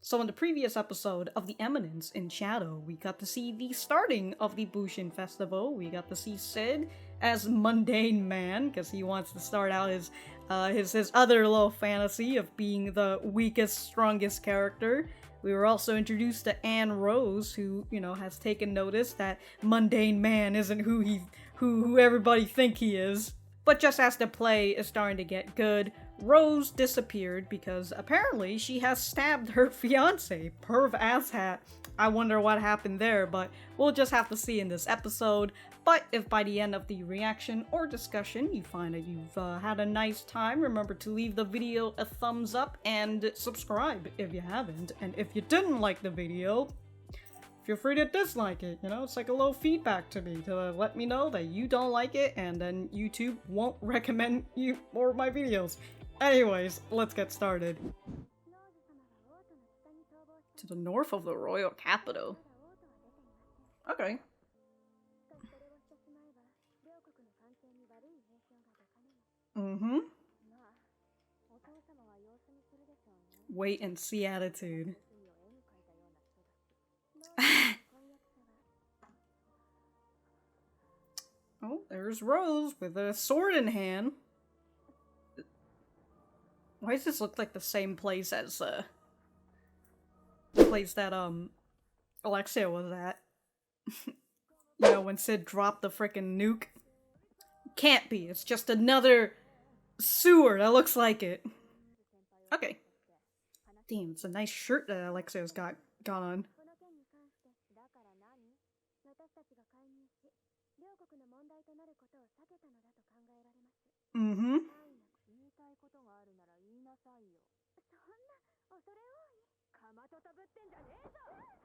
So in the previous episode of the Eminence in Shadow, we got to see the starting of the Bushin Festival. We got to see Sid as mundane man, because he wants to start out his other little fantasy of being the weakest, strongest character. We were also introduced to Annerose, who, has taken notice that mundane man isn't who everybody think he is. But just as the play is starting to get good, Rose disappeared because apparently she has stabbed her fiance, Perv Asshat. I wonder what happened there, but we'll just have to see in this episode. But if by the end of the reaction or discussion you find that you've had a nice time, remember to leave the video a thumbs up and subscribe if you haven't. And if you didn't like the video, feel free to dislike it, it's like a little feedback to me to let me know that you don't like it, and then YouTube won't recommend you more of my videos. Anyways, let's get started. To the north of the royal capital. Okay. Wait and see attitude. Oh, there's Rose with a sword in hand. Why does this look like the same place as the place that Alexia was at? When Sid dropped the frickin' nuke. Can't be. It's just another sewer that looks like it. Okay. Damn, it's a nice shirt that Alexia's got on.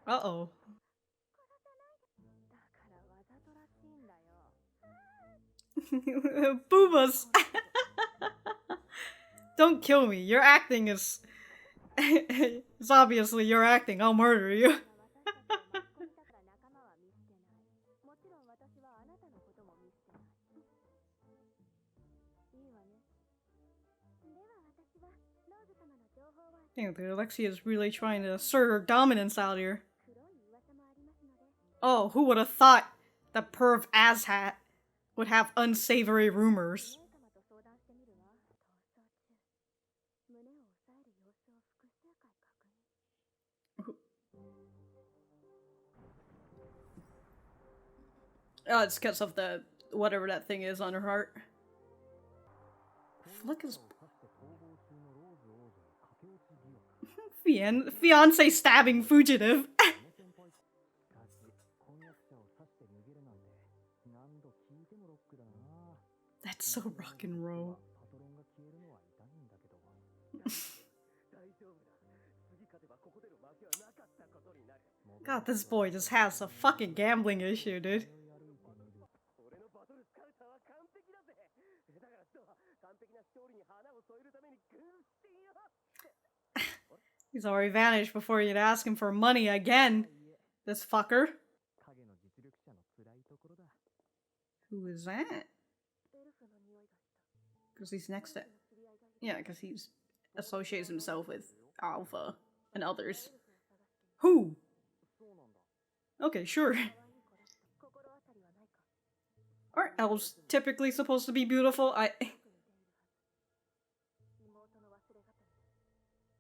Uh-oh. Boobas! Don't kill me. Your acting is... it's obviously your acting. I'll murder you. Damn, dude, Alexia is really trying to assert her dominance out here. Oh, who would have thought that Perv Asshat would have unsavory rumors? Oh, it's because of the whatever that thing is on her heart. Look at his fiance stabbing fugitive. That's so rock and roll. God, this boy just has a fucking gambling issue, dude. He's already vanished before you'd ask him for money again. This fucker. Who is that? Because he's next to... Yeah, because he's associates himself with Alpha and others. Who? Okay, sure. Aren't elves typically supposed to be beautiful?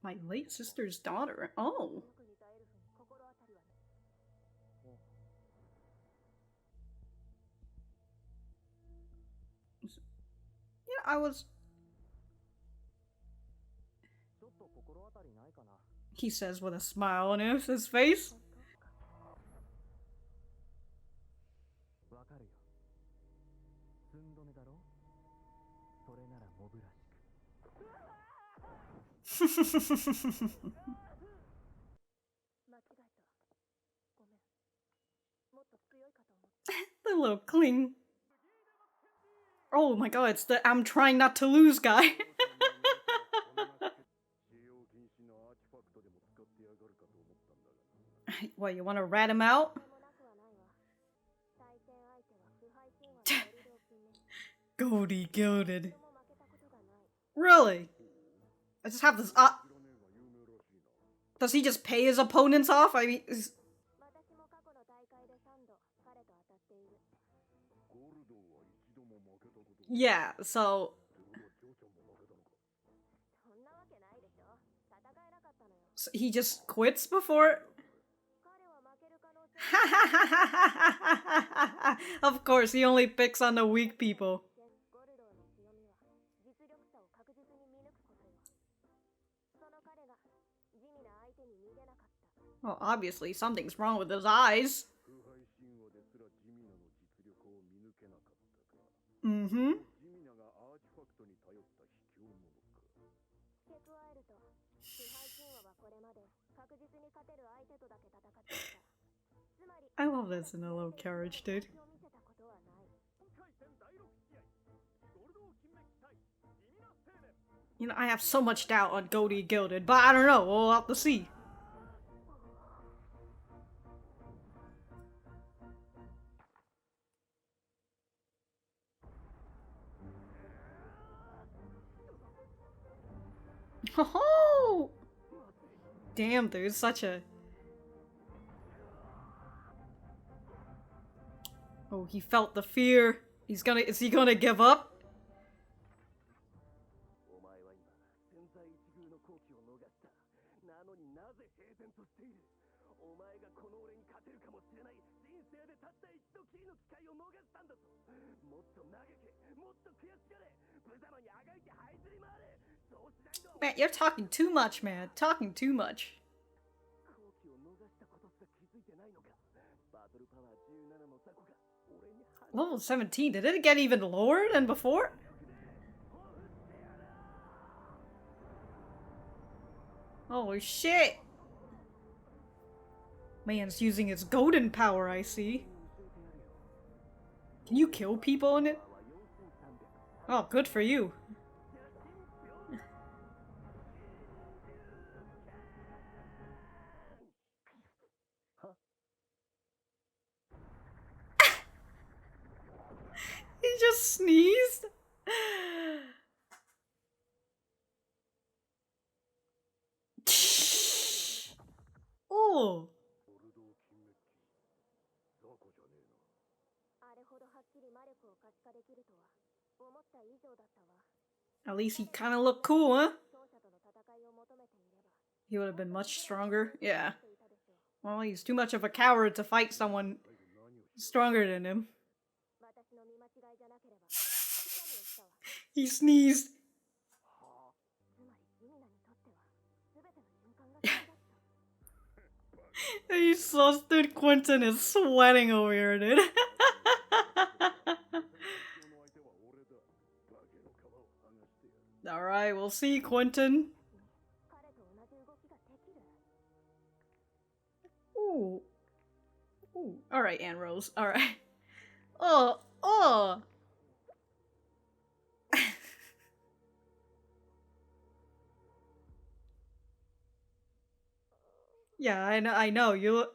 My late sister's daughter. Oh. Yeah, I was... He says with a smile on his face. The little cling. Oh my god, it's the I'm trying not to lose guy. What, you want to rat him out? Goldie gilded. Really? I just have this Does he just pay his opponents off? I mean... Yeah, so... So he just quits before? Of course, he only picks on the weak people. Well, obviously, something's wrong with his eyes. Mm-hmm. I love this in a little carriage, dude. You know, I have so much doubt on Goaty Gilded, but I don't know, we'll have to see. Oh! Damn, dude, such a... Oh, he felt the fear. Is he gonna give up? Man, you're talking too much, man. Talking too much. Level 17, did it get even lower than before? Holy shit! Man's using his golden power, I see. Can you kill people in it? Oh, good for you. He just sneezed? Oh! At least he kinda looked cool, huh? He would have been much stronger. Yeah. Well, he's too much of a coward to fight someone stronger than him. He sneezed. He's so dude, Quentin is sweating over here, dude. Alright, we'll see, Quentin. Ooh. Ooh. Alright, Annerose. Alright. Oh, oh! Yeah, I know, you...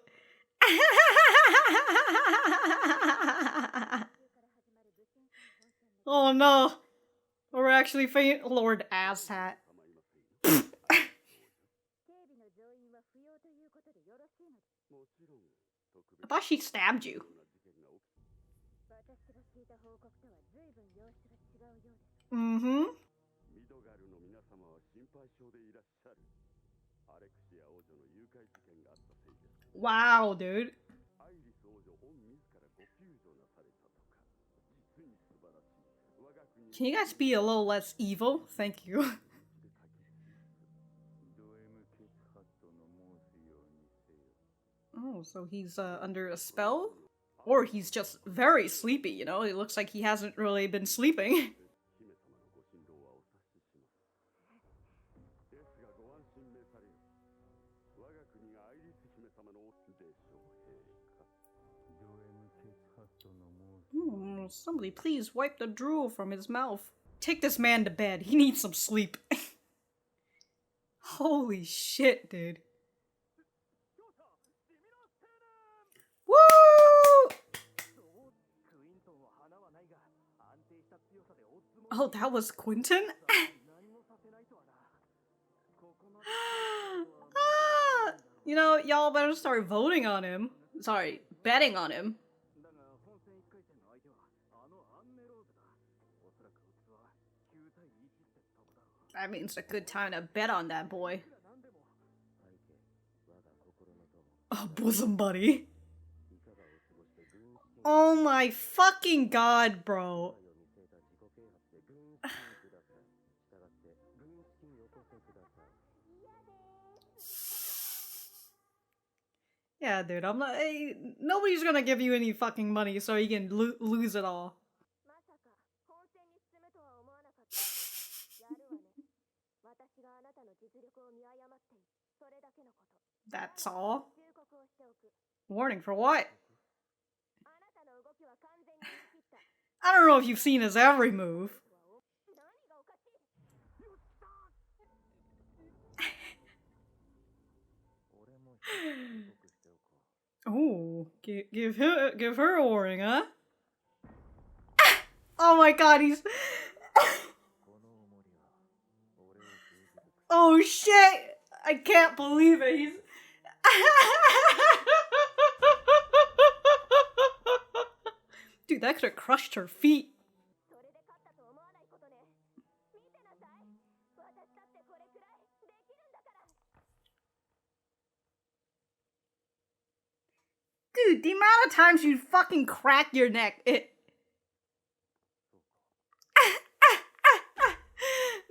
Oh no! We're actually fighting Lord Asshat. I thought she stabbed you. Mm-hmm. Wow, dude. Can you guys be a little less evil? Thank you. Oh, so he's under a spell? Or he's just very sleepy, you know? It looks like he hasn't really been sleeping. Somebody please wipe the drool from his mouth. Take this man to bed. He needs some sleep. Holy shit, dude. Woo! Oh, that was Quentin? Ah! You know, y'all better start voting on him. Sorry, betting on him. That means a good time to bet on that boy. Oh, bosom buddy. Oh my fucking god, bro. Yeah, dude, I'm not. Hey, nobody's gonna give you any fucking money so you can lose it all. That's all? Warning for what? I don't know if you've seen his every move. Oh, give her a warning, huh? Oh my god, he's... Oh shit! I can't believe it, he's... Dude, that could have crushed her feet. Dude, the amount of times you fucking crack your neck,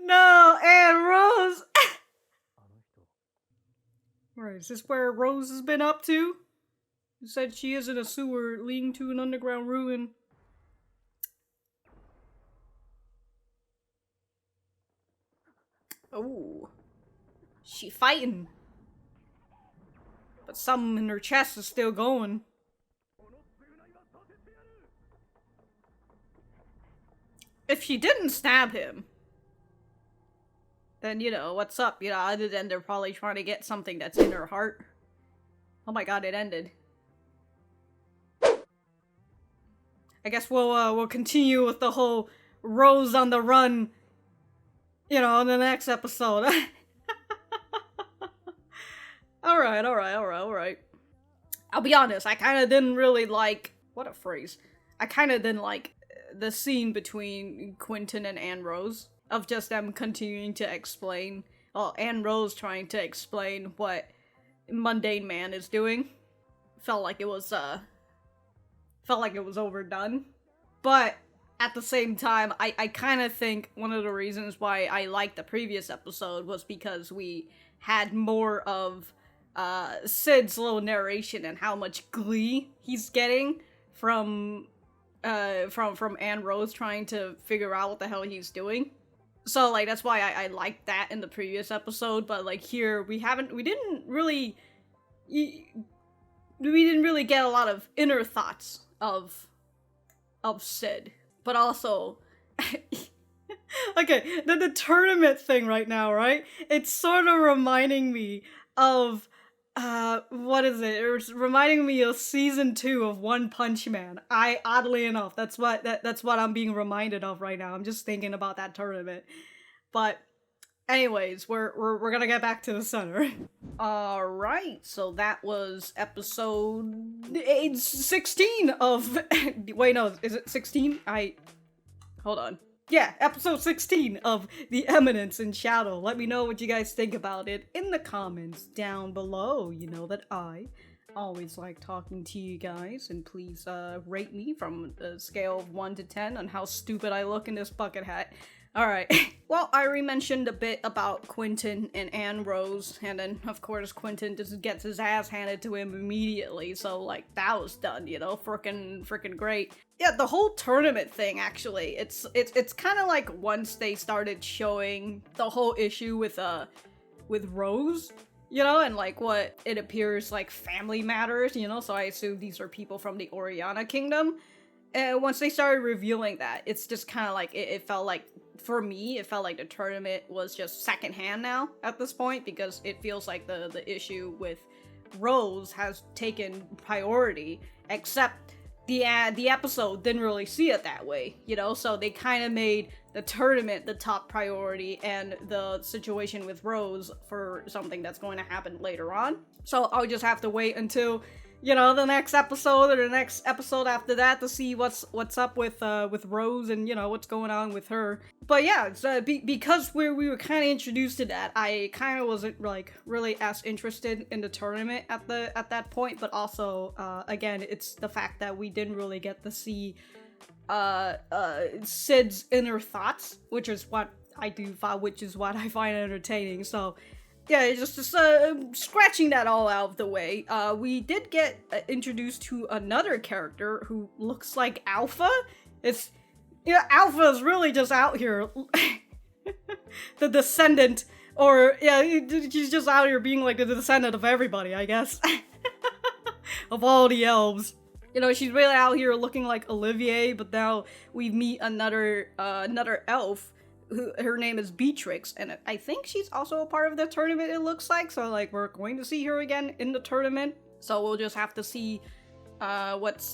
No, Annerose! Right, is this where Rose has been up to? You said she is in a sewer leading to an underground ruin. Oh. She fighting. But something in her chest is still going. If she didn't stab him, then, you know, what's up? You know, other than they're probably trying to get something that's in her heart. Oh my god, it ended. I guess we'll continue with the whole Rose on the run, you know, in the next episode. Alright. I'll be honest, I kinda didn't really like... What a phrase. I kinda didn't like the scene between Quentin and Annerose. Of just them continuing to explain... Well, Annerose trying to explain what Mundane Man is doing. Felt like it was overdone. But at the same time, I kind of think one of the reasons why I liked the previous episode was because we had more of Sid's little narration and how much glee he's getting from Annerose trying to figure out what the hell he's doing. So, like, that's why I liked that in the previous episode, but, like, here, we didn't really get a lot of inner thoughts of Sid. But also, okay, the tournament thing right now, right? It's sort of reminding me of, what is it? It's reminding me of season 2 of One Punch Man. Oddly enough, that's what I'm being reminded of right now. I'm just thinking about that tournament. But anyways, we're gonna get back to the center. Alright, so that was episode 16 of... Wait, no, is it 16? Hold on. Yeah, episode 16 of The Eminence in Shadow. Let me know what you guys think about it in the comments down below. You know that I always like talking to you guys, and please rate me from a scale of 1 to 10 on how stupid I look in this bucket hat. Alright, well, I already mentioned a bit about Quentin and Annerose, and then, of course, Quentin just gets his ass handed to him immediately, so, like, that was done, you know, frickin' great. Yeah, the whole tournament thing, actually, it's kind of like once they started showing the whole issue with Rose, you know, and, like, what it appears like family matters, you know, so I assume these are people from the Oriana Kingdom. And once they started revealing that, it's just kind of like, it felt like, for me, it felt like the tournament was just secondhand now at this point, because it feels like the issue with Rose has taken priority, except the episode didn't really see it that way, you know? So they kind of made the tournament the top priority and the situation with Rose for something that's going to happen later on. So I'll just have to wait until, you know, the next episode or the next episode after that to see what's up with Rose and, you know, what's going on with her. But yeah, it's, because we were kind of introduced to that, I kind of wasn't like really as interested in the tournament at that point. But also, again, it's the fact that we didn't really get to see Sid's inner thoughts, which is what I find entertaining. So yeah, just scratching that all out of the way. We did get introduced to another character who looks like Alpha. It's, you know, Alpha is really just out here, the descendant, or yeah, she's just out here being like the descendant of everybody, I guess, of all the elves. You know, she's really out here looking like Olivier, but now we meet another elf. Her name is Beatrix, and I think she's also a part of the tournament, it looks like. So, like, we're going to see her again in the tournament. So we'll just have to see what's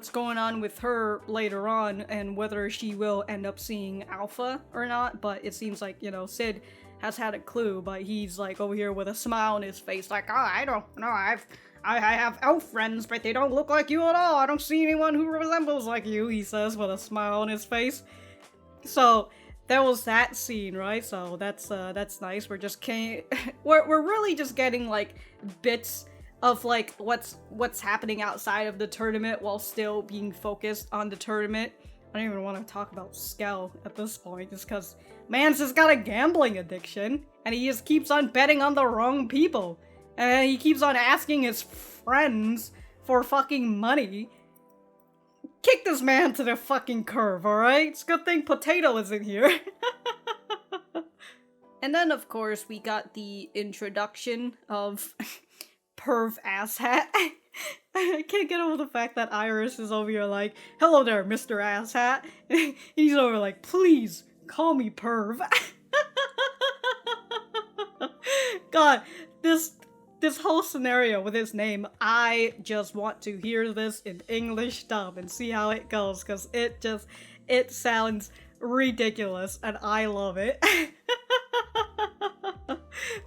going on with her later on, and whether she will end up seeing Alpha or not. But it seems like, you know, Sid has had a clue, but he's like over here with a smile on his face, like, oh, I don't know, I have elf friends, but they don't look like you at all. I don't see anyone who resembles like you, he says with a smile on his face. So there was that scene, right? So that's nice. We're just we're really just getting like bits of like what's happening outside of the tournament while still being focused on the tournament. I don't even want to talk about Skel at this point, just because man's just got a gambling addiction, and he just keeps on betting on the wrong people, and he keeps on asking his friends for fucking money. Kick this man to the fucking curb, alright? It's a good thing Potato isn't here. And then, of course, we got the introduction of Perv Asshat. I can't get over the fact that Iris is over here like, hello there, Mr. Asshat. He's over like, please, call me Perv. God, this whole scenario with his name, I just want to hear this in English dub and see how it goes, because it sounds ridiculous and I love it.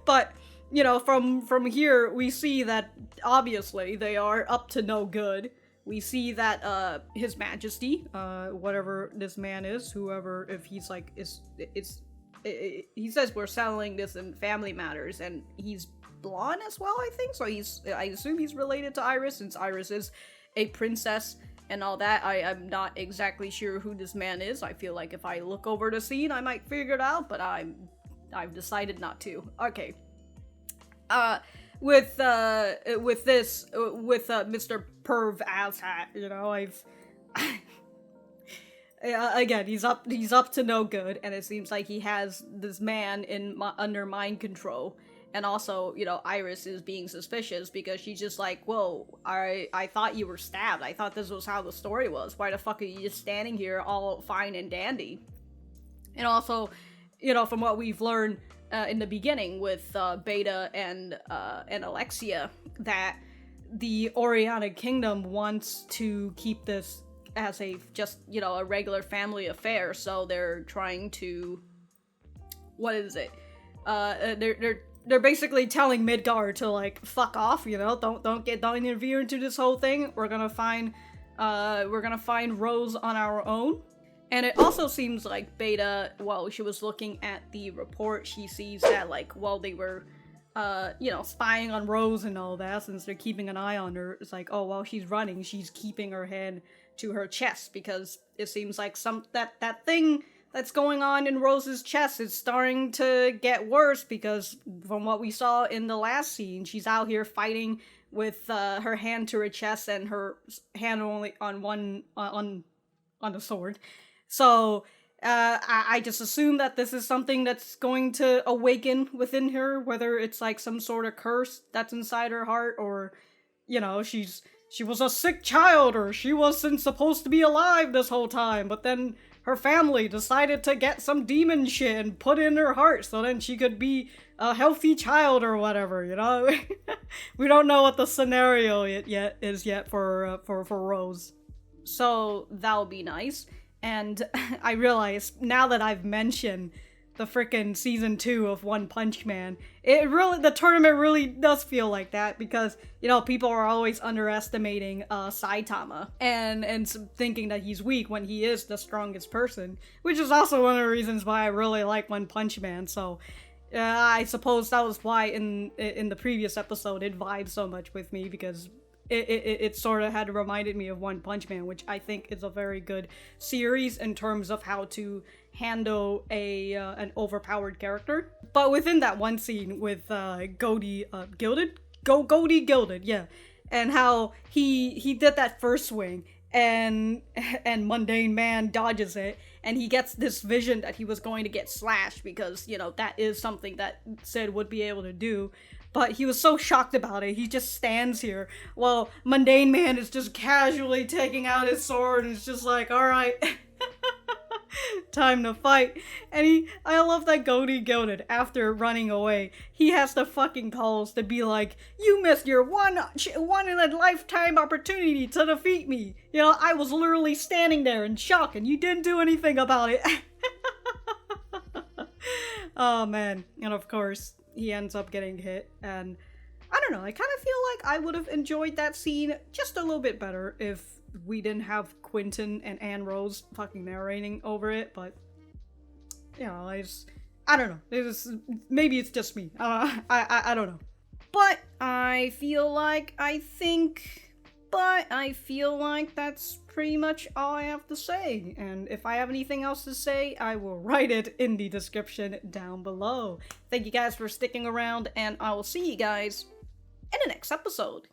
But, you know, from here we see that obviously they are up to no good. We see that His Majesty, whatever this man is, whoever, if he's like, he says we're settling this in family matters, and he's blonde as well, I think, so I assume he's related to Iris, since Iris is a princess and all that. I'm not exactly sure who this man is. I feel like if I look over the scene I might figure it out, but I've decided not to. Okay. With Mr. Perv Asshat, you know, again, he's up to no good, and it seems like he has this man under mind control. And also, you know, Iris is being suspicious because she's just like, whoa, I thought you were stabbed. I thought this was how the story was. Why the fuck are you just standing here all fine and dandy? And also, you know, from what we've learned in the beginning with Beta and Alexia, that the Oriana Kingdom wants to keep this as a just, you know, a regular family affair. So they're trying to, what is it? They're basically telling Midgard to like fuck off, you know, don't interfere into this whole thing. We're gonna find Rose on our own. And it also seems like Beta, while she was looking at the report, she sees that like while they were you know, spying on Rose and all that, since they're keeping an eye on her, it's like, oh, while she's running, she's keeping her hand to her chest, because it seems like that thing that's going on in Rose's chest is starting to get worse, because from what we saw in the last scene, she's out here fighting with her hand to her chest and her hand only on the sword. So I just assume that this is something that's going to awaken within her, whether it's like some sort of curse that's inside her heart, or, you know, she was a sick child, or she wasn't supposed to be alive this whole time, but then her family decided to get some demon shit and put in her heart so then she could be a healthy child or whatever, you know? We don't know what the scenario is yet for Rose. So that'll be nice. And I realize now that I've mentioned the frickin' season 2 of One Punch Man. The tournament really does feel like that because, you know, people are always underestimating Saitama and thinking that he's weak when he is the strongest person, which is also one of the reasons why I really like One Punch Man. So I suppose that was why in the previous episode it vibed so much with me, because it sort of had reminded me of One Punch Man, which I think is a very good series in terms of how to handle an overpowered character. But within that one scene with Goldie Gilded, yeah, and how he did that first swing and Mundane Man dodges it, and he gets this vision that he was going to get slashed because, you know, that is something that Sid would be able to do. But he was so shocked about it, he just stands here while Mundane Man is just casually taking out his sword and it's just like, alright, time to fight. And I love that Goldie Gilded, after running away, he has the fucking calls to be like, you missed your one in a lifetime opportunity to defeat me. You know, I was literally standing there in shock and you didn't do anything about it. Oh man, and of course, he ends up getting hit, and I don't know, I kind of feel like I would have enjoyed that scene just a little bit better if we didn't have Quentin and Annerose fucking narrating over it, but, you know, I don't know, maybe it's just me, I don't know. But I feel like that's pretty much all I have to say, and if I have anything else to say, I will write it in the description down below. Thank you guys for sticking around, and I will see you guys in the next episode.